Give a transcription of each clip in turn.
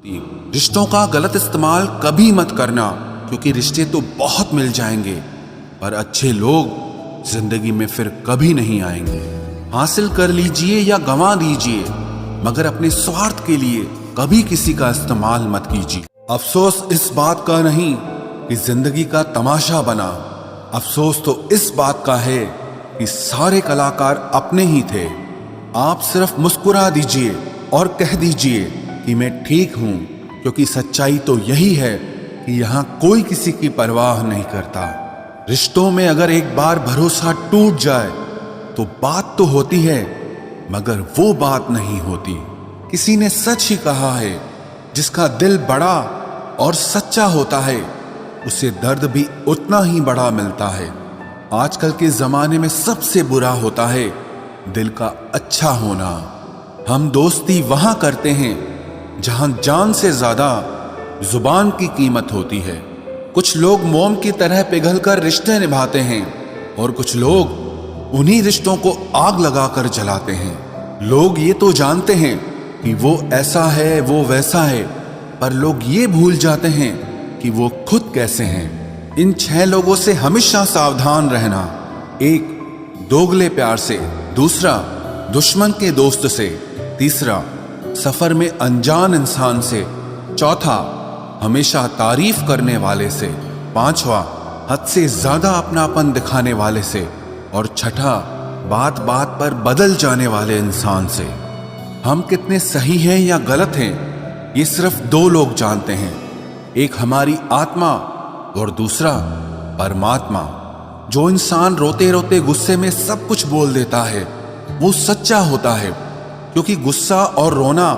रिश्तों का गलत इस्तेमाल कभी मत करना, क्योंकि रिश्ते तो बहुत मिल जाएंगे पर अच्छे लोग जिंदगी में फिर कभी नहीं आएंगे। हासिल कर लीजिए या गंवा दीजिए, मगर अपने स्वार्थ के लिए कभी किसी का इस्तेमाल मत कीजिए। अफसोस इस बात का नहीं कि जिंदगी का तमाशा बना, अफसोस तो इस बात का है कि सारे कलाकार अपने ही थे। आप सिर्फ मुस्कुरा दीजिए और कह दीजिए कि मैं ठीक हूं, क्योंकि सच्चाई तो यही है कि यहां कोई किसी की परवाह नहीं करता। रिश्तों में अगर एक बार भरोसा टूट जाए तो बात तो होती है, मगर वो बात नहीं होती। किसी ने सच ही कहा है, जिसका दिल बड़ा और सच्चा होता है उसे दर्द भी उतना ही बड़ा मिलता है। आजकल के जमाने में सबसे बुरा होता है दिल का अच्छा होना। हम दोस्ती वहां करते हैं जहां जान से ज्यादा जुबान की कीमत होती है। कुछ लोग मोम की तरह पिघलकर रिश्ते निभाते हैं और कुछ लोग उन्हीं रिश्तों को आग लगाकर जलाते हैं। लोग ये तो जानते हैं कि वो ऐसा है, वो वैसा है, पर लोग ये भूल जाते हैं कि वो खुद कैसे हैं। इन 6 लोगों से हमेशा सावधान रहना। 1, दोगले प्यार से। दूसरा, दुश्मन के दोस्त से। तीसरा, सफर में अनजान इंसान से। चौथा, हमेशा तारीफ करने वाले से। 5वां, हद से ज्यादा अपनापन दिखाने वाले से। और छठा, बात बात पर बदल जाने वाले इंसान से। हम कितने सही हैं या गलत हैं ये सिर्फ 2 लोग जानते हैं, एक हमारी आत्मा और दूसरा परमात्मा। जो इंसान रोते रोते गुस्से में सब कुछ बोल देता है वो सच्चा होता है, क्योंकि गुस्सा और रोना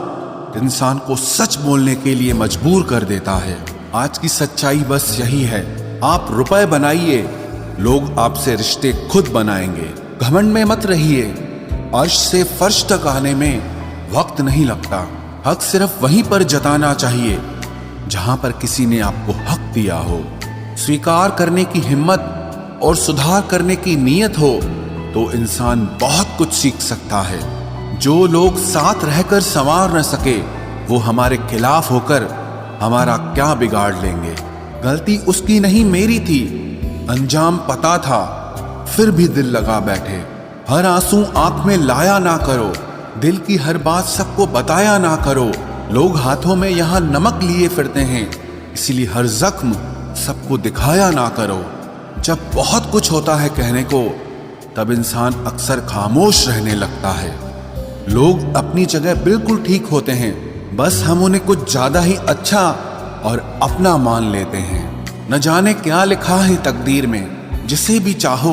इंसान को सच बोलने के लिए मजबूर कर देता है। आज की सच्चाई बस यही है, आप रुपए बनाइए, लोग आपसे रिश्ते खुद बनाएंगे। घमंड में मत रहिए, अर्श से फर्श तक आने में वक्त नहीं लगता। हक सिर्फ वहीं पर जताना चाहिए जहां पर किसी ने आपको हक दिया हो। स्वीकार करने की हिम्मत और सुधार करने की नीयत हो तो इंसान बहुत कुछ सीख सकता है। जो लोग साथ रहकर संवार न सके वो हमारे खिलाफ होकर हमारा क्या बिगाड़ लेंगे। गलती उसकी नहीं मेरी थी, अंजाम पता था फिर भी दिल लगा बैठे। हर आंसू आंख में लाया ना करो, दिल की हर बात सबको बताया ना करो। लोग हाथों में यहाँ नमक लिए फिरते हैं, इसीलिए हर जख्म सबको दिखाया ना करो। जब बहुत कुछ होता है कहने को, तब इंसान अक्सर खामोश रहने लगता है। लोग अपनी जगह बिल्कुल ठीक होते हैं, बस हम उन्हें कुछ ज्यादा ही अच्छा और अपना मान लेते हैं। न जाने क्या लिखा है तकदीर में, जिसे भी चाहो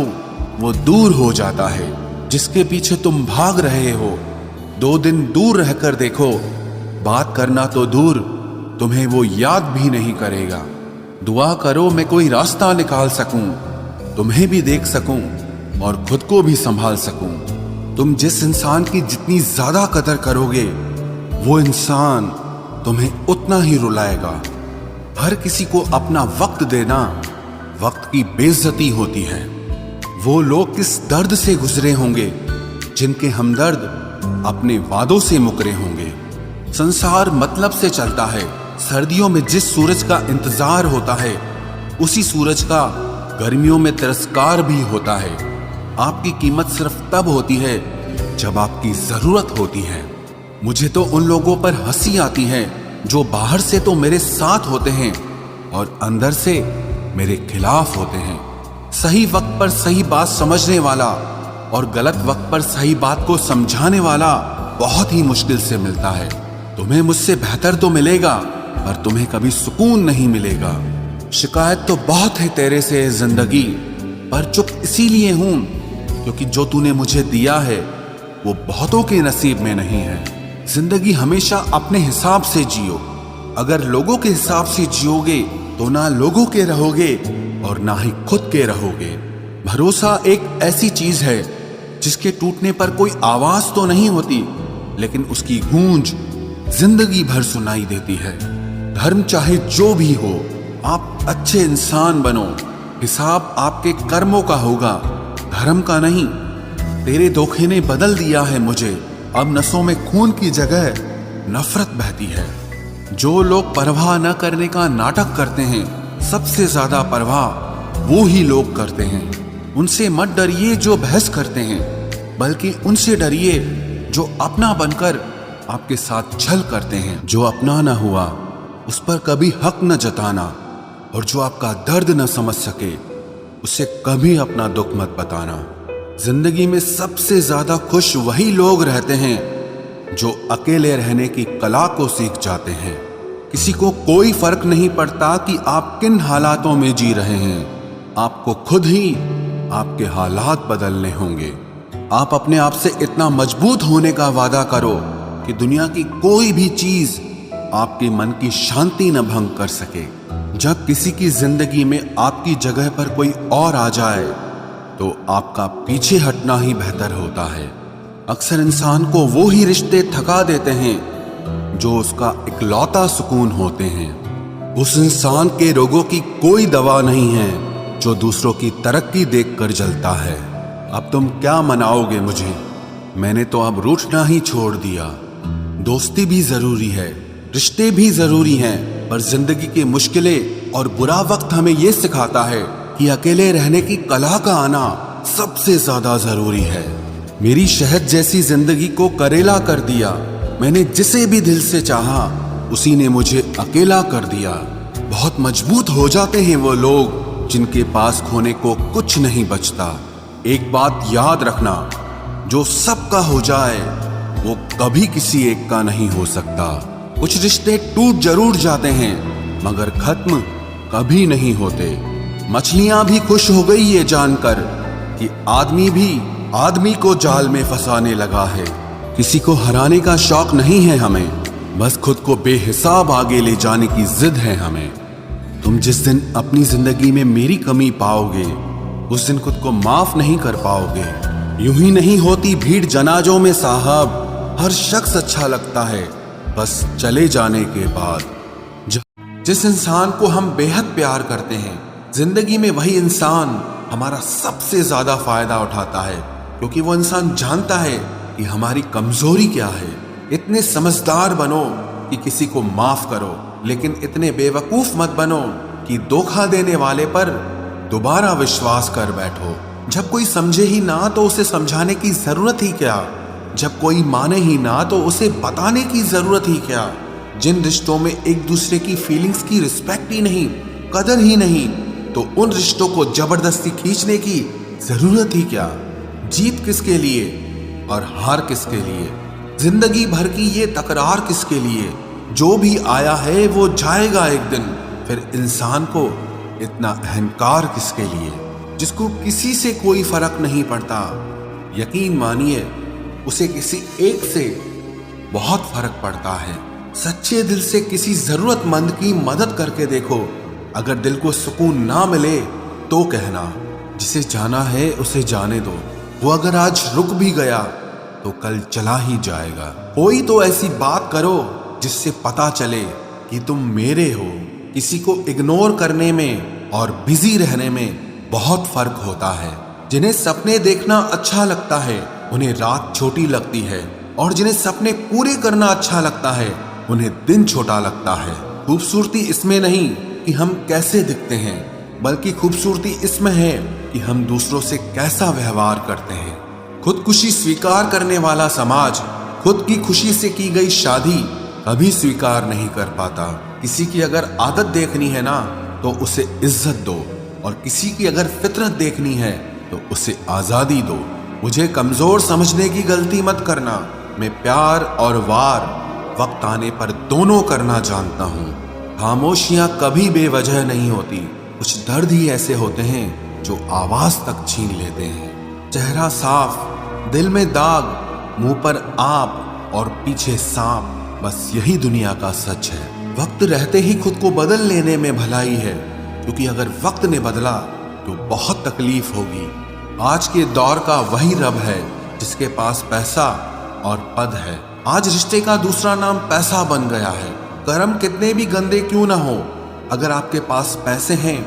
वो दूर हो जाता है। जिसके पीछे तुम भाग रहे हो 2 दिन दूर रहकर देखो, बात करना तो दूर तुम्हें वो याद भी नहीं करेगा। दुआ करो मैं कोई रास्ता निकाल सकूं, तुम्हें भी देख सकूं और खुद को भी संभाल सकूं। तुम जिस इंसान की जितनी ज्यादा कदर करोगे वो इंसान तुम्हें उतना ही रुलाएगा। हर किसी को अपना वक्त देना वक्त की बेइज्जती होती है। वो लोग किस दर्द से गुजरे होंगे जिनके हमदर्द अपने वादों से मुकरे होंगे। संसार मतलब से चलता है। सर्दियों में जिस सूरज का इंतजार होता है उसी सूरज का गर्मियों में तिरस्कार भी होता है। आपकी कीमत सिर्फ तब होती है जब आपकी जरूरत होती है। मुझे तो उन लोगों पर हंसी आती है जो बाहर से तो मेरे साथ होते हैं और अंदर से मेरे खिलाफ होते हैं। सही वक्त पर सही बात समझने वाला और गलत वक्त पर सही बात को समझाने वाला बहुत ही मुश्किल से मिलता है। तुम्हें मुझसे बेहतर तो मिलेगा, पर तुम्हें कभी सुकून नहीं मिलेगा। शिकायत तो बहुत है तेरे से जिंदगी, पर चुप इसीलिए हूं क्योंकि जो तूने मुझे दिया है वो बहुतों के नसीब में नहीं है। जिंदगी हमेशा अपने हिसाब से जियो। अगर लोगों के हिसाब से जियोगे तो ना लोगों के रहोगे और ना ही खुद के रहोगे। भरोसा एक ऐसी चीज है जिसके टूटने पर कोई आवाज तो नहीं होती, लेकिन उसकी गूंज जिंदगी भर सुनाई देती है। धर्म चाहे जो भी हो, आप अच्छे इंसान बनो। हिसाब आपके कर्मों का होगा, धर्म का नहीं। तेरे धोखे ने बदल दिया है मुझे, अब नसों में खून की जगह नफरत बहती है। जो लोग परवाह न करने का नाटक करते हैं, सबसे ज्यादा परवाह वो ही लोग करते हैं। उनसे मत डरिए जो बहस करते हैं, बल्कि उनसे डरिए जो अपना बनकर आपके साथ छल करते हैं। जो अपना न हुआ उस पर कभी हक न जताना, और जो आपका दर्द न समझ सके उसे कभी अपना दुख मत बताना। जिंदगी में सबसे ज्यादा खुश वही लोग रहते हैं जो अकेले रहने की कला को सीख जाते हैं। किसी को कोई फर्क नहीं पड़ता कि आप किन हालातों में जी रहे हैं, आपको खुद ही आपके हालात बदलने होंगे। आप अपने आप से इतना मजबूत होने का वादा करो कि दुनिया की कोई भी चीज आपके मन की शांति न भंग कर सके। जब किसी की जिंदगी में आपकी जगह पर कोई और आ जाए तो आपका पीछे हटना ही बेहतर होता है। अक्सर इंसान को वो ही रिश्ते थका देते हैं जो उसका इकलौता सुकून होते हैं। उस इंसान के रोगों की कोई दवा नहीं है जो दूसरों की तरक्की देखकर जलता है। अब तुम क्या मनाओगे मुझे? मैंने तो अब रूठना ही छोड़ दिया। दोस्ती भी जरूरी है, रिश्ते भी जरूरी हैं, पर जिंदगी की मुश्किलें और बुरा वक्त हमें यह सिखाता है कि अकेले रहने की कला का आना सबसे ज्यादा जरूरी है। मेरी शहद जैसी जिंदगी को करेला कर दिया। मैंने जिसे भी दिल से चाहा उसी ने मुझे अकेला कर दिया। बहुत मजबूत हो जाते हैं वो लोग जिनके पास खोने को कुछ नहीं बचता। एक बात याद रखना, जो सबका हो जाए वो कभी किसी एक का नहीं हो सकता। कुछ रिश्ते टूट जरूर जाते हैं मगर खत्म कभी नहीं होते। मछलियां भी खुश हो गई ये जानकर कि आदमी भी आदमी को जाल में फंसाने लगा है। किसी को हराने का शौक नहीं है हमें, बस खुद को बेहिसाब आगे ले जाने की जिद है हमें। तुम जिस दिन अपनी जिंदगी में मेरी कमी पाओगे उस दिन खुद को माफ नहीं कर पाओगे। यूं ही नहीं होती भीड़ जनाजों में साहब, हर शख्स अच्छा लगता है बस चले जाने के बाद। जिस इंसान को हम बेहद प्यार करते हैं, जिंदगी में वही इंसान हमारा सबसे ज्यादा फायदा उठाता है, क्योंकि वो इंसान जानता है कि हमारी कमजोरी क्या है। इतने समझदार बनो कि किसी को माफ करो, लेकिन इतने बेवकूफ मत बनो कि धोखा देने वाले पर दोबारा विश्वास कर बैठो। जब कोई समझे ही ना तो उसे समझाने की जरूरत ही क्या? जब कोई माने ही ना तो उसे बताने की जरूरत ही क्या? जिन रिश्तों में एक दूसरे की फीलिंग्स की रिस्पेक्ट ही नहीं, कदर ही नहीं, तो उन रिश्तों को जबरदस्ती खींचने की जरूरत ही क्या? जीत किसके लिए और हार किसके लिए? जिंदगी भर की ये तकरार किसके लिए? जो भी आया है वो जाएगा एक दिन। फिर इंसान को इतना अहंकार किसके लिए, जिसको किसी से कोई फर्क नहीं पड़ता? यकीन मानिए उसे किसी एक से बहुत फर्क पड़ता है। सच्चे दिल से किसी जरूरतमंद की मदद करके देखो। अगर दिल को सुकून ना मिले तो कहना, जिसे जाना है उसे जाने दो। वो अगर आज रुक भी गया तो कल चला ही जाएगा। कोई तो ऐसी बात करो जिससे पता चले कि तुम मेरे हो। किसी को इग्नोर करने में और बिजी रहने में बहुत फर्क होता है। जिन्हें सपने देखना अच्छा लगता है उन्हें रात छोटी लगती है, और जिन्हें सपने पूरे करना अच्छा लगता है उन्हें दिन छोटा लगता है। खूबसूरती इसमें नहीं कि हम कैसे दिखते हैं, बल्कि खूबसूरती इसमें है कि हम दूसरों से कैसा व्यवहार करते हैं। खुदकुशी स्वीकार करने वाला समाज खुद की खुशी से की गई शादी कभी स्वीकार नहीं कर पाता। किसी की अगर आदत देखनी है ना तो उसे इज्जत दो, और किसी की अगर फितरत देखनी है तो उसे आजादी दो। मुझे कमजोर समझने की गलती मत करना। मैं प्यार और वार वक्त आने पर दोनों करना जानता हूँ। खामोशियां कभी बेवजह नहीं होती। कुछ दर्द ही ऐसे होते हैं जो आवाज तक छीन लेते हैं। चेहरा साफ, दिल में दाग, मुंह पर आप और पीछे सांप, बस यही दुनिया का सच है। वक्त रहते ही खुद को बदल लेने में भलाई है, क्योंकि अगर वक्त ने बदला तो बहुत तकलीफ होगी। आज के दौर का वही रब है जिसके पास पैसा और पद है। आज रिश्ते का दूसरा नाम पैसा बन गया है। कर्म कितने भी गंदे क्यों ना हो, अगर आपके पास पैसे हैं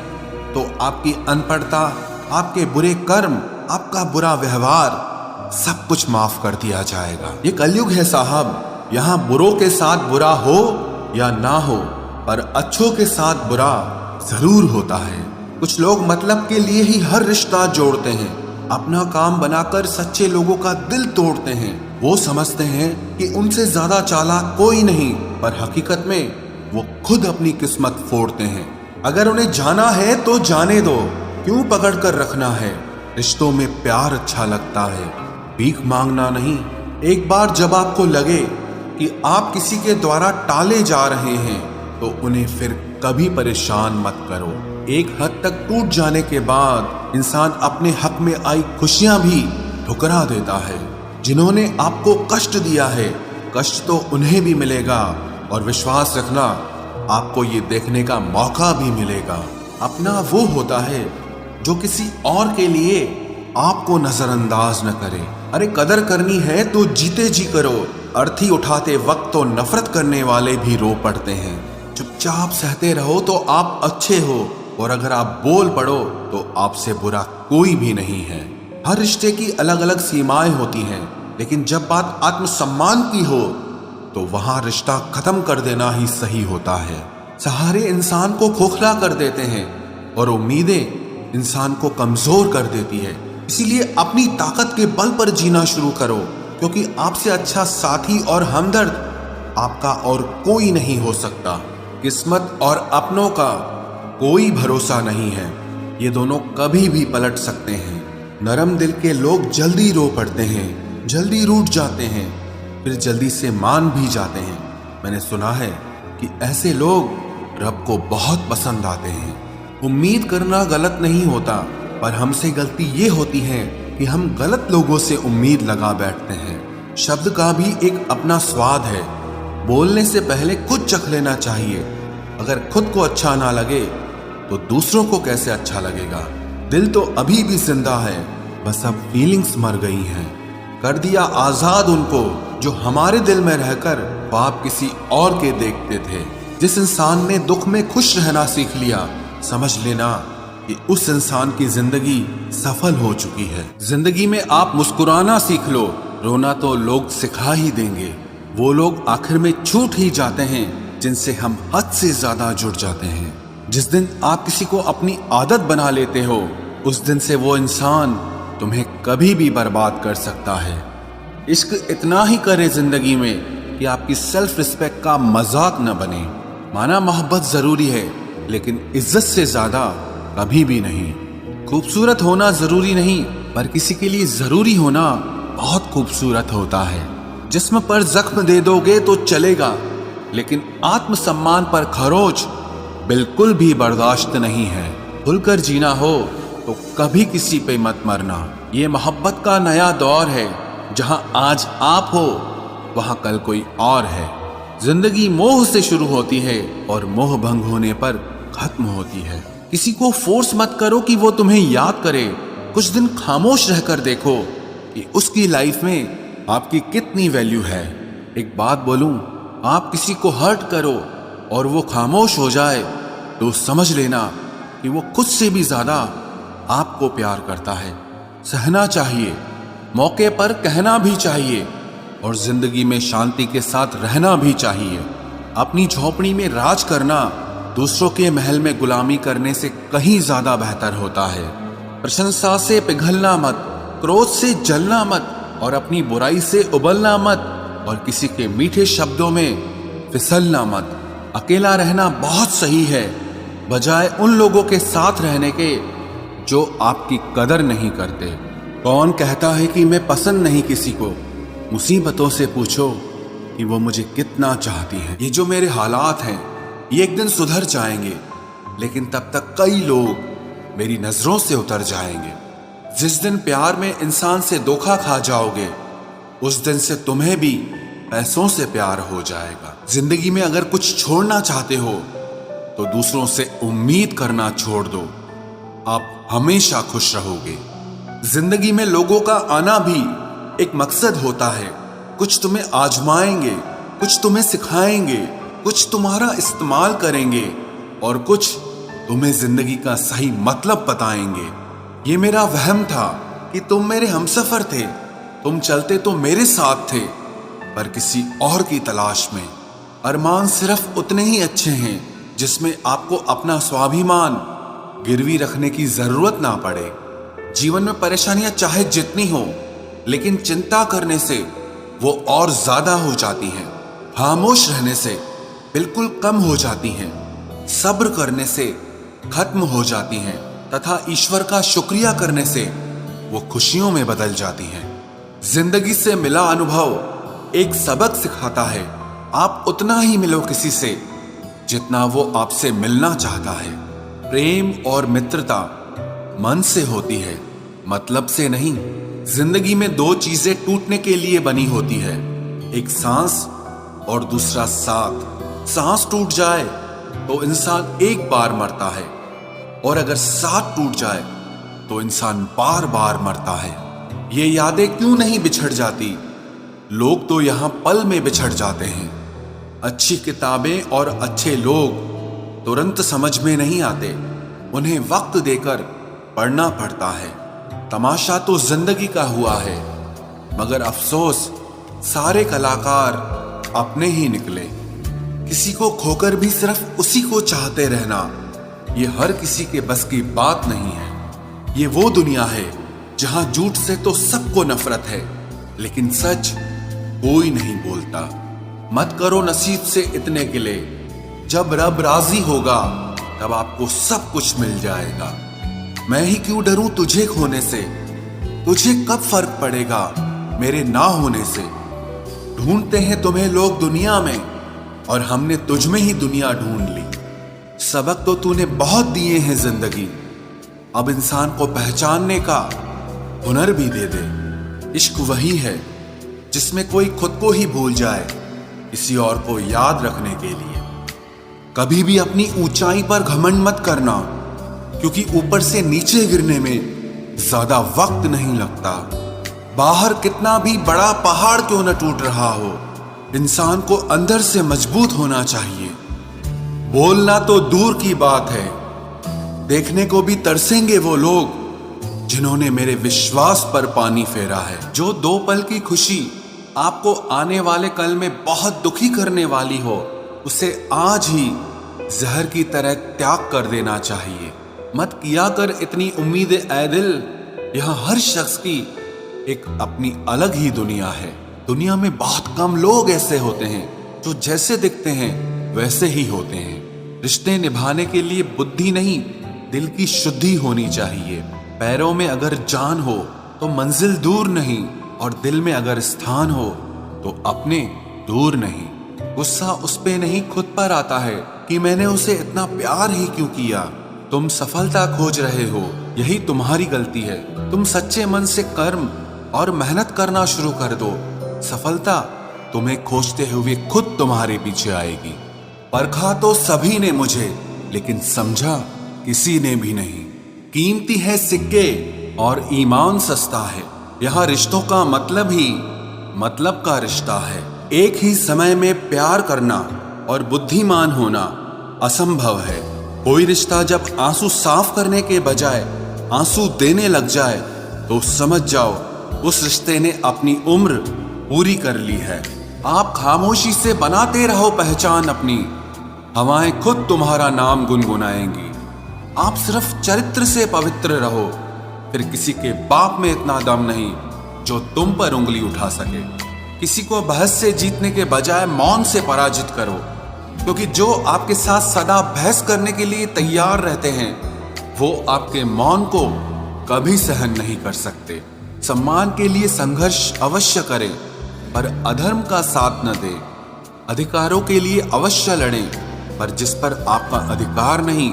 तो आपकी अनपढ़ता, आपके बुरे कर्म, आपका बुरा व्यवहार सब कुछ माफ कर दिया जाएगा। ये कलयुग है साहब, यहाँ बुरों के साथ बुरा हो या ना हो, पर अच्छों के साथ बुरा जरूर होता है। कुछ लोग मतलब के लिए ही हर रिश्ता जोड़ते हैं, अपना काम बनाकर सच्चे लोगों का दिल तोड़ते हैं। वो समझते हैं कि उनसे ज्यादा चालाक कोई नहीं, पर हकीकत में वो खुद अपनी किस्मत फोड़ते हैं। अगर उन्हें जाना है तो जाने दो, क्यों पकड़ कर रखना है। रिश्तों में प्यार अच्छा लगता है, भीख मांगना नहीं। एक बार जब आपको लगे कि आप किसी के द्वारा टाले जा रहे हैं तो उन्हें फिर कभी परेशान मत करो। एक हद तक टूट जाने के बाद इंसान अपने हक में आई खुशियां भी ठुकरा देता है। जिन्होंने आपको कष्ट दिया है, कष्ट तो उन्हें भी मिलेगा, और विश्वास रखना, आपको ये देखने का मौका भी मिलेगा। अपना वो होता है जो किसी और के लिए आपको नजरअंदाज न करे। अरे कदर करनी है तो जीते जी करो। अर्थी उठाते वक्त तो नफरत करने वाले भी रो पड़ते हैं। चुपचाप सहते रहो तो आप अच्छे हो, और अगर आप बोल पड़ो तो आपसे बुरा कोई भी नहीं है। हर रिश्ते की अलग अलग सीमाएं होती हैं, लेकिन जब बात आत्मसम्मान की हो तो वहां रिश्ता खत्म कर देना ही सही होता है। सहारे इंसान को खोखला कर देते हैं और उम्मीदें इंसान को कमजोर कर देती है। इसीलिए अपनी ताकत के बल पर जीना शुरू करो, क्योंकि आपसे अच्छा साथी और हमदर्द आपका और कोई नहीं हो सकता। किस्मत और अपनों का कोई भरोसा नहीं है, ये दोनों कभी भी पलट सकते हैं। नरम दिल के लोग जल्दी रो पड़ते हैं, जल्दी रूठ जाते हैं, फिर जल्दी से मान भी जाते हैं। मैंने सुना है कि ऐसे लोग रब को बहुत पसंद आते हैं। उम्मीद करना गलत नहीं होता, पर हमसे गलती ये होती है कि हम गलत लोगों से उम्मीद लगा बैठते हैं। शब्द का भी एक अपना स्वाद है, बोलने से पहले खुद चख लेना चाहिए। अगर खुद को अच्छा ना लगे तो दूसरों को कैसे अच्छा लगेगा। दिल तो अभी भी जिंदा है, बस अब फीलिंग्स मर गई हैं। कर दिया आजाद उनको जो हमारे दिल में रहकर ख्वाब किसी और के देखते थे। जिस इंसान ने दुख में खुश रहना सीख लिया, समझ लेना कि उस इंसान की जिंदगी सफल हो चुकी है। जिंदगी में आप मुस्कुराना सीख लो, रोना तो लोग सिखा ही देंगे। वो लोग आखिर में छूट ही जाते हैं जिनसे हम हद से ज्यादा जुड़ जाते हैं। जिस दिन आप किसी को अपनी आदत बना लेते हो, उस दिन से वो इंसान तुम्हें कभी भी बर्बाद कर सकता है। इश्क इतना ही करे जिंदगी में कि आपकी सेल्फ रिस्पेक्ट का मजाक न बने। माना मोहब्बत जरूरी है, लेकिन इज्जत से ज्यादा कभी भी नहीं। खूबसूरत होना जरूरी नहीं, पर किसी के लिए जरूरी होना बहुत खूबसूरत होता है। जिस्म पर जख्म दे दोगे तो चलेगा, लेकिन आत्मसम्मान पर खरोच बिल्कुल भी बर्दाश्त नहीं है। खुलकर जीना हो तो कभी किसी पे मत मरना। ये मोहब्बत का नया दौर है, जहां आज आप हो वहां कल कोई और है। जिंदगी मोह से शुरू होती है और मोह भंग होने पर खत्म होती है। किसी को फोर्स मत करो कि वो तुम्हें याद करे। कुछ दिन खामोश रहकर देखो कि उसकी लाइफ में आपकी कितनी वैल्यू है। एक बात बोलूं, आप किसी को हर्ट करो और वो खामोश हो जाए तो समझ लेना कि वो खुद से भी ज्यादा आपको प्यार करता है। सहना चाहिए, मौके पर कहना भी चाहिए, और जिंदगी में शांति के साथ रहना भी चाहिए। अपनी झोपड़ी में राज करना दूसरों के महल में गुलामी करने से कहीं ज्यादा बेहतर होता है। प्रशंसा से पिघलना मत, क्रोध से जलना मत, और अपनी बुराई से उबलना मत, और किसी के मीठे शब्दों में फिसलना मत। अकेला रहना बहुत सही है, बजाय उन लोगों के साथ रहने के जो आपकी कदर नहीं करते। कौन कहता है कि मैं पसंद नहीं किसी को? मुसीबतों से पूछो कि वो मुझे कितना चाहती है। ये जो मेरे हालात हैं, ये एक दिन सुधर जाएंगे, लेकिन तब तक कई लोग मेरी नजरों से उतर जाएंगे। जिस दिन प्यार में इंसान से धोखा खा जाओगे, उस दिन से तुम्हें भी पैसों से प्यार हो जाएगा। जिंदगी में अगर कुछ छोड़ना चाहते हो तो दूसरों से उम्मीद करना छोड़ दो, आप हमेशा खुश रहोगे। जिंदगी में लोगों का आना भी एक मकसद होता है। कुछ तुम्हें आजमाएंगे, कुछ तुम्हें सिखाएंगे, कुछ तुम्हारा इस्तेमाल करेंगे, और कुछ तुम्हें जिंदगी का सही मतलब बताएंगे। ये मेरा वहम था कि तुम मेरे हमसफर थे, तुम चलते तो मेरे साथ थे, पर किसी और की तलाश में। अरमान सिर्फ उतने ही अच्छे हैं जिसमें आपको अपना स्वाभिमान गिरवी रखने की जरूरत ना पड़े। जीवन में परेशानियां चाहे जितनी हो, लेकिन चिंता करने से वो और ज्यादा हो जाती हैं। खामोश रहने से बिल्कुल कम हो जाती हैं। सब्र करने से खत्म हो जाती हैं तथा ईश्वर का शुक्रिया करने से वो खुशियों में बदल जाती हैं। जिंदगी से मिला अनुभव एक सबक सिखाता है। आप उतना ही मिलो किसी से जितना वो आपसे मिलना चाहता है। प्रेम और मित्रता मन से होती है, मतलब से नहीं। जिंदगी में दो चीजें टूटने के लिए बनी होती है, एक सांस और दूसरा साथ। सांस टूट जाए तो इंसान एक बार मरता है, और अगर साथ टूट जाए तो इंसान बार बार मरता है। ये यादें क्यों नहीं बिछड़ जाती? लोग तो यहां पल में बिछड़ जाते हैं। अच्छी किताबें और अच्छे लोग तुरंत समझ में नहीं आते, उन्हें वक्त देकर पढ़ना पड़ता है। तमाशा तो जिंदगी का हुआ है, मगर अफसोस सारे कलाकार अपने ही निकले। किसी को खोकर भी सिर्फ उसी को चाहते रहना, ये हर किसी के बस की बात नहीं है। ये वो दुनिया है जहां झूठ से तो सबको नफरत है, लेकिन सच कोई नहीं बोलता। मत करो नसीब से इतने गिले, जब रब राजी होगा तब आपको सब कुछ मिल जाएगा। मैं ही क्यों डरूं तुझे खोने से, तुझे कब फर्क पड़ेगा मेरे ना होने से। ढूंढते हैं तुम्हें लोग दुनिया में, और हमने तुझ में ही दुनिया ढूंढ ली। सबक तो तूने बहुत दिए हैं जिंदगी, अब इंसान को पहचानने का हुनर भी दे दे। इश्क वही है जिसमें कोई खुद को ही भूल जाए किसी और को याद रखने के लिए। कभी भी अपनी ऊंचाई पर घमंड मत करना, क्योंकि ऊपर से नीचे गिरने में ज्यादा वक्त नहीं लगता। बाहर कितना भी बड़ा पहाड़ क्यों न टूट रहा हो, इंसान को अंदर से मजबूत होना चाहिए। बोलना तो दूर की बात है, देखने को भी तरसेंगे वो लोग जिन्होंने मेरे विश्वास पर पानी फेरा है। जो दो पल की खुशी आपको आने वाले कल में बहुत दुखी करने वाली हो, उसे आज ही जहर की तरह त्याग कर देना चाहिए। मत किया कर इतनी उम्मीद ए दिल, यहां हर शख्स की एक अपनी अलग ही दुनिया है। दुनिया में बहुत कम लोग ऐसे होते हैं जो जैसे दिखते हैं वैसे ही होते हैं। रिश्ते निभाने के लिए बुद्धि नहीं, दिल की शुद्धि होनी चाहिए। पैरों में अगर जान हो तो मंजिल दूर नहीं, और दिल में अगर स्थान हो तो अपने दूर नहीं। गुस्सा उस पे नहीं खुद पर आता है कि मैंने उसे इतना प्यार ही क्यों किया। तुम सफलता खोज रहे हो, यही तुम्हारी गलती है। तुम सच्चे मन से कर्म और मेहनत करना शुरू कर दो, सफलता तुम्हें खोजते हुए खुद तुम्हारे पीछे आएगी। परखा तो सभी ने मुझे, लेकिन समझा किसी ने भी नहीं। कीमती है सिक्के और ईमान सस्ता है, यहाँ रिश्तों का मतलब ही मतलब का रिश्ता है। एक ही समय में प्यार करना और बुद्धिमान होना असंभव है। कोई रिश्ता जब आंसू साफ करने के बजाय आंसू देने लग जाए तो समझ जाओ उस रिश्ते ने अपनी उम्र पूरी कर ली है। आप खामोशी से बनाते रहो पहचान अपनी, हवाएं खुद तुम्हारा नाम गुनगुनाएंगी। आप सिर्फ चरित्र से पवित्र रहो, फिर किसी के बाप में इतना दम नहीं जो तुम पर उंगली उठा सके। किसी को बहस से जीतने के बजाय मौन से पराजित करो, क्योंकि जो आपके साथ सदा बहस करने के लिए तैयार रहते हैं वो आपके मौन को कभी सहन नहीं कर सकते। सम्मान के लिए संघर्ष अवश्य करें, पर अधर्म का साथ न दें। अधिकारों के लिए अवश्य लड़ें, पर जिस पर आपका अधिकार नहीं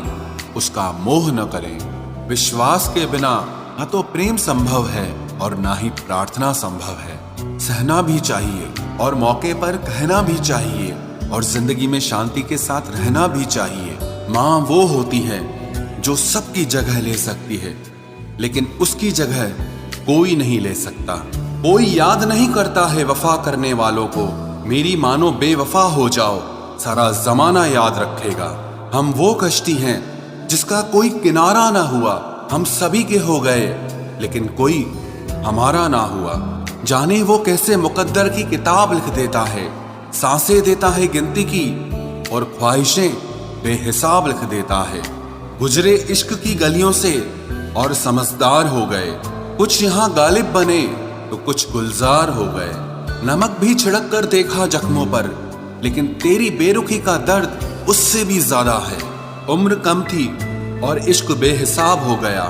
उसका मोह न करें। विश्वास के बिना न तो प्रेम संभव है और ना ही प्रार्थना संभव है। सहना भी चाहिए और मौके पर कहना भी चाहिए, और जिंदगी में शांति के साथ रहना भी चाहिए। माँ वो होती है जो सबकी जगह ले सकती है, लेकिन उसकी जगह कोई नहीं ले सकता। कोई याद नहीं करता है वफा करने वालों को। मेरी मानो बेवफा हो जाओ, सारा जमाना याद रखेगा। हम वो कश्ती हैं जिसका कोई किनारा ना हुआ। हम सभी के हो गए, लेकिन कोई हमारा ना हुआ। जाने वो कैसे मुकद्दर की किताब लिख देता है, सांसें देता है गिनती की और ख्वाहिशें बेहिसाब लिख देता है। गुजरे इश्क की गलियों से और समझदार हो गए, कुछ यहाँ गालिब बने तो कुछ गुलजार हो गए। नमक भी छिड़क कर देखा जख्मों पर, लेकिन तेरी बेरुखी का दर्द उससे भी ज्यादा है। उम्र कम थी और इश्क बेहिसाब हो गया,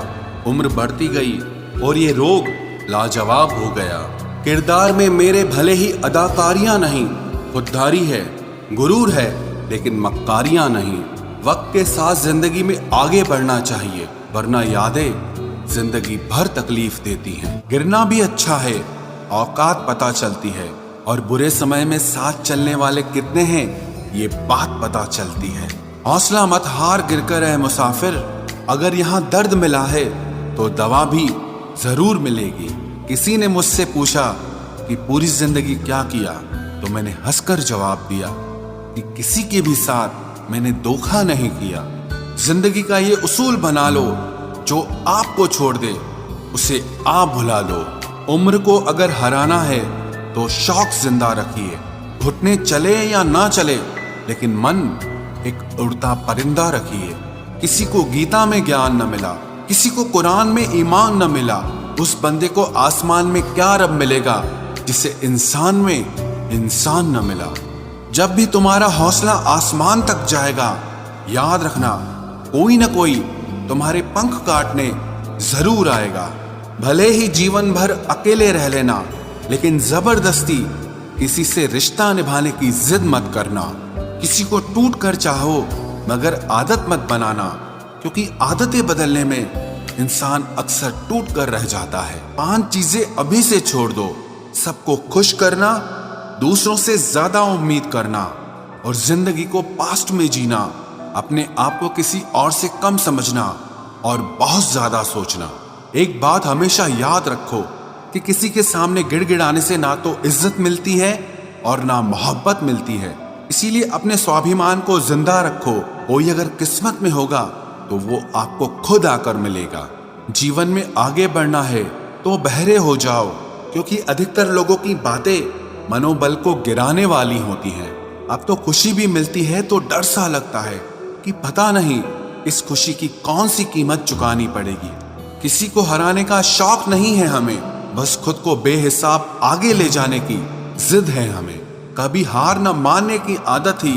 उम्र बढ़ती गई और ये रोग लाजवाब हो गया। किरदार में मेरे भले ही अदाकारियां नहीं, खुददारी है, गुरूर है, लेकिन मक्कारियां नहीं। वक्त के साथ जिंदगी में आगे बढ़ना चाहिए, वरना यादें जिंदगी भर तकलीफ देती हैं। गिरना भी अच्छा है, औकात पता चलती है, और बुरे समय में साथ चलने वाले कितने हैं ये बात पता चलती है। हौसला मत हार गिरकर है मुसाफिर, अगर यहाँ दर्द मिला है तो दवा भी जरूर मिलेगी। किसी ने मुझसे पूछा कि पूरी जिंदगी क्या किया, तो मैंने हंसकर जवाब दिया कि किसी के भी साथ मैंने धोखा नहीं किया। जिंदगी का ये उसूल बना लो, जो आपको छोड़ दे उसे आप भुला लो। उम्र को अगर हराना है तो शौक जिंदा रखिए, घुटने चले या ना चले, लेकिन मन एक उड़ता परिंदा रखिए। किसी को गीता में ज्ञान न मिला, किसी को कुरान में ईमान न मिला, उस बंदे को आसमान में क्या रब मिलेगा जिसे इंसान में इंसान न मिला। जब भी तुम्हारा हौसला आसमान तक जाएगा, याद रखना कोई न कोई तुम्हारे पंख काटने जरूर आएगा। भले ही जीवन भर अकेले रह लेना, लेकिन जबरदस्ती किसी से रिश्ता निभाने की जिद मत करना। किसी को टूट कर चाहो, मगर आदत मत बनाना, क्योंकि आदतें बदलने में इंसान अक्सर टूट कर रह जाता है। 5 चीजें अभी से छोड़ दो, सबको खुश करना, दूसरों से ज्यादा उम्मीद करना, और जिंदगी को पास्ट में जीना, अपने आप को किसी और से कम समझना और बहुत ज्यादा सोचना। एक बात हमेशा याद रखो कि किसी के सामने गिड़गिड़ाने से ना तो इज्जत मिलती है और ना मोहब्बत मिलती है। इसीलिए अपने स्वाभिमान को जिंदा रखो। कोई अगर किस्मत में होगा तो वो आपको खुद आकर मिलेगा। जीवन में आगे बढ़ना है तो बहरे हो जाओ, क्योंकि अधिकतर लोगों की बातें मनोबल को गिराने वाली होती हैं। अब तो खुशी भी मिलती है तो डर सा लगता है कि पता नहीं इस खुशी की कौन सी कीमत चुकानी पड़ेगी। किसी को हराने का शौक नहीं है हमें, बस खुद को बेहिसाब आगे ले जाने की जिद है हमें। कभी हार न मानने की आदत ही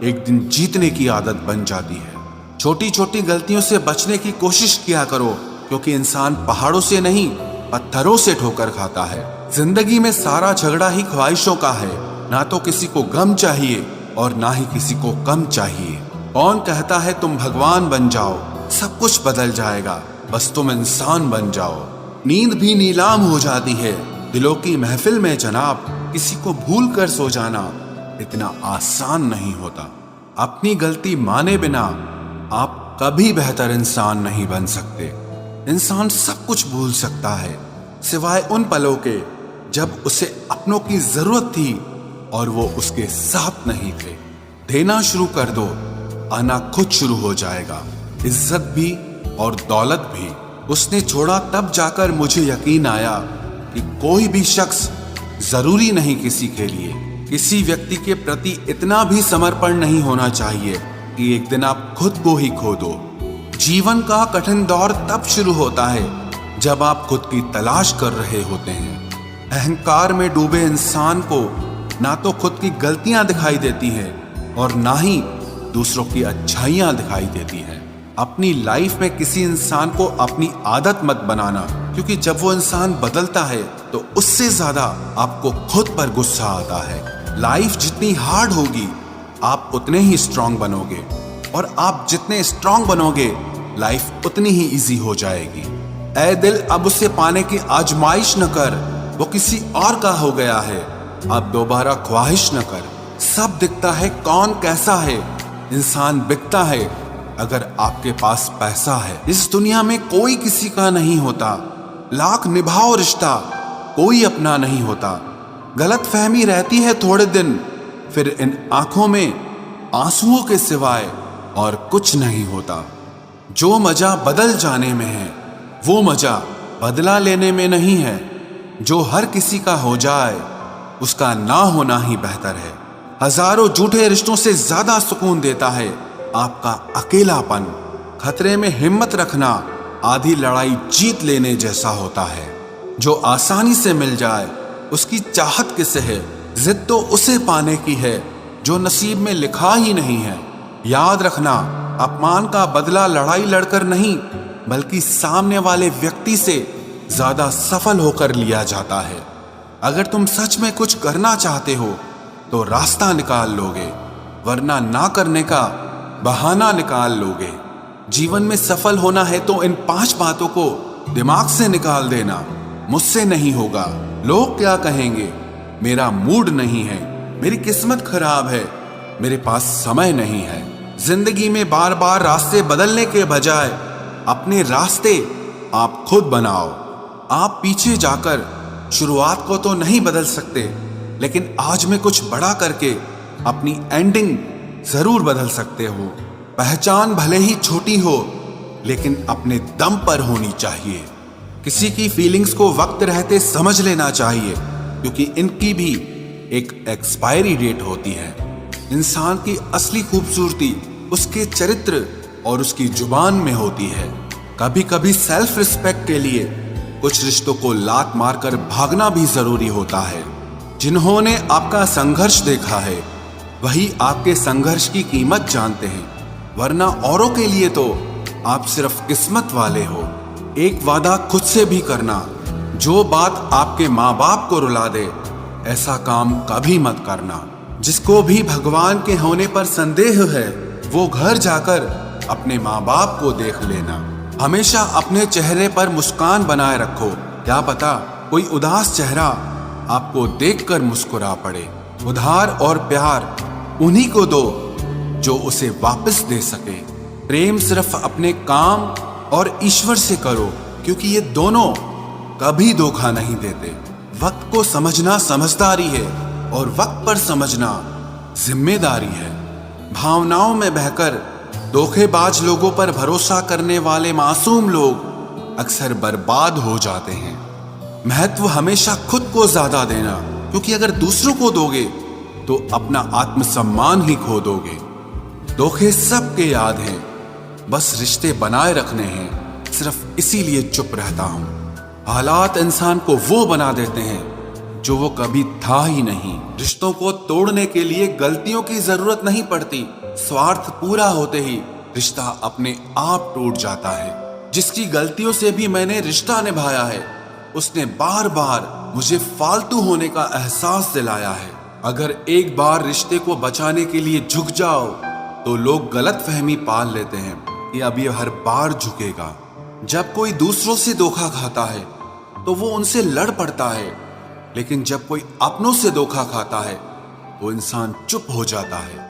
एक दिन जीतने की आदत बन जाती है। छोटी छोटी गलतियों से बचने की कोशिश किया करो, क्योंकि इंसान पहाड़ों से नहीं पत्थरों से ठोकर खाता है। जिंदगी में सारा झगड़ा ही ख्वाहिशों का है, ना तो किसी को गम चाहिए और ना ही किसी को कम चाहिए। कौन कहता है तुम भगवान बन जाओ, सब कुछ बदल जाएगा, बस तुम इंसान बन जाओ। नींद भी नीलाम हो जाती है दिलों की महफिल में जनाब, किसी को भूल कर सो जाना इतना आसान नहीं होता। अपनी गलती माने बिना आप कभी बेहतर इंसान नहीं बन सकते। इंसान सब कुछ भूल सकता है सिवाय उन पलों के जब उसे अपनों की जरूरत थी और वो उसके साथ नहीं थे। देना शुरू कर दो, आना खुद शुरू हो जाएगा, इज्जत भी और दौलत भी। उसने छोड़ा तब जाकर मुझे यकीन आया कि कोई भी शख्स जरूरी नहीं किसी के लिए। किसी व्यक्ति के प्रति इतना भी समर्पण नहीं होना चाहिए कि एक दिन आप खुद को ही खो दो। जीवन का कठिन दौर तब शुरू होता है जब आप खुद की तलाश कर रहे होते हैं। अहंकार में डूबे इंसान को ना तो खुद की गलतियां दिखाई देती हैं और ना ही दूसरों की अच्छाइयां दिखाई देती हैं। अपनी लाइफ में किसी इंसान को अपनी आदत मत बनाना, क्योंकि जब वो इंसान बदलता है तो उससे ज्यादा आपको खुद पर गुस्सा आता है। लाइफ जितनी हार्ड होगी आप उतने ही स्ट्रांग बनोगे, और आप जितने स्ट्रांग बनोगे लाइफ उतनी ही इजी हो जाएगी। ऐ दिल अब उसे पाने की आजमाइश न कर, वो किसी और का हो गया है, अब दोबारा ख्वाहिश न कर। सब दिखता है कौन कैसा है, इंसान बिकता है अगर आपके पास पैसा है। इस दुनिया में कोई किसी का नहीं होता, लाख निभाओ रिश्ता कोई अपना नहीं होता। गलत फहमी रहती है थोड़े दिन, फिर इन आंखों में आंसुओं के सिवाय और कुछ नहीं होता। जो मजा बदल जाने में है वो मजा बदला लेने में नहीं है। जो हर किसी का हो जाए उसका ना होना ही बेहतर है। हजारों झूठे रिश्तों से ज्यादा सुकून देता है आपका अकेलापन। खतरे में हिम्मत रखना आधी लड़ाई जीत लेने जैसा होता है। जो आसानी से मिल जाए उसकी चाहत किसे है, जिद तो उसे पाने की है जो नसीब में लिखा ही नहीं है। याद रखना, अपमान का बदला लड़ाई लड़कर नहीं बल्कि सामने वाले व्यक्ति से ज्यादा सफल होकर लिया जाता है। अगर तुम सच में कुछ करना चाहते हो तो रास्ता निकाल लोगे, वरना ना करने का बहाना निकाल लोगे। जीवन में सफल होना है तो इन 5 बातों को दिमाग से निकाल देना। मुझसे नहीं होगा, लोग क्या कहेंगे, मेरा मूड नहीं है, मेरी किस्मत खराब है, मेरे पास समय नहीं है। जिंदगी में बार बार रास्ते बदलने के बजाय अपने रास्ते आप खुद बनाओ। आप पीछे जाकर शुरुआत को तो नहीं बदल सकते, लेकिन आज में कुछ बड़ा करके अपनी एंडिंग जरूर बदल सकते हो। पहचान भले ही छोटी हो लेकिन अपने दम पर होनी चाहिए। किसी की फीलिंग्स को वक्त रहते समझ लेना चाहिए, क्योंकि इनकी भी एक एक्सपायरी डेट होती है। इंसान की असली खूबसूरती उसके चरित्र और उसकी जुबान में होती है। कभी कभी सेल्फ रिस्पेक्ट के लिए कुछ रिश्तों को लात मारकर भागना भी जरूरी होता है। जिन्होंने आपका संघर्ष देखा है वही आपके संघर्ष की कीमत जानते हैं, वरना औरों के लिए तो आप सिर्फ किस्मत वाले हो। एक वादा खुद से भी करना, जो बात आपके माँ बाप को रुला दे ऐसा काम कभी मत करना। जिसको भी भगवान के होने पर संदेह है वो घर जाकर अपने माँ बाप को देख लेना। हमेशा अपने चेहरे पर मुस्कान बनाए रखो, क्या पता कोई उदास चेहरा आपको देखकर मुस्कुरा पड़े। उधार और प्यार उन्हीं को दो जो उसे वापस दे सके। प्रेम सिर्फ अपने काम और ईश्वर से करो, क्योंकि ये दोनों कभी धोखा नहीं देते। वक्त को समझना समझदारी है और वक्त पर समझना जिम्मेदारी है। भावनाओं में बहकर धोखेबाज लोगों पर भरोसा करने वाले मासूम लोग अक्सर बर्बाद हो जाते हैं। महत्व हमेशा खुद को ज्यादा देना, क्योंकि अगर दूसरों को दोगे तो अपना आत्मसम्मान ही खो दोगे। धोखे सबके याद हैं, बस रिश्ते बनाए रखने हैं, सिर्फ इसीलिए चुप रहता हूं। हालात इंसान को वो बना देते हैं जो वो कभी था ही नहीं। रिश्तों को तोड़ने के लिए गलतियों की जरूरत नहीं पड़ती, स्वार्थ पूरा होते ही रिश्ता अपने आप टूट जाता है। जिसकी गलतियों से भी मैंने रिश्ता निभाया है उसने बार बार मुझे फालतू होने का एहसास दिलाया है। अगर एक बार रिश्ते को बचाने के लिए झुक जाओ तो लोग गलत फहमी पाल लेते हैं कि अब ये हर बार झुकेगा। जब कोई दूसरों से धोखा खाता है तो वो उनसे लड़ पड़ता है, लेकिन जब कोई अपनों से धोखा खाता है तो इंसान चुप हो जाता है।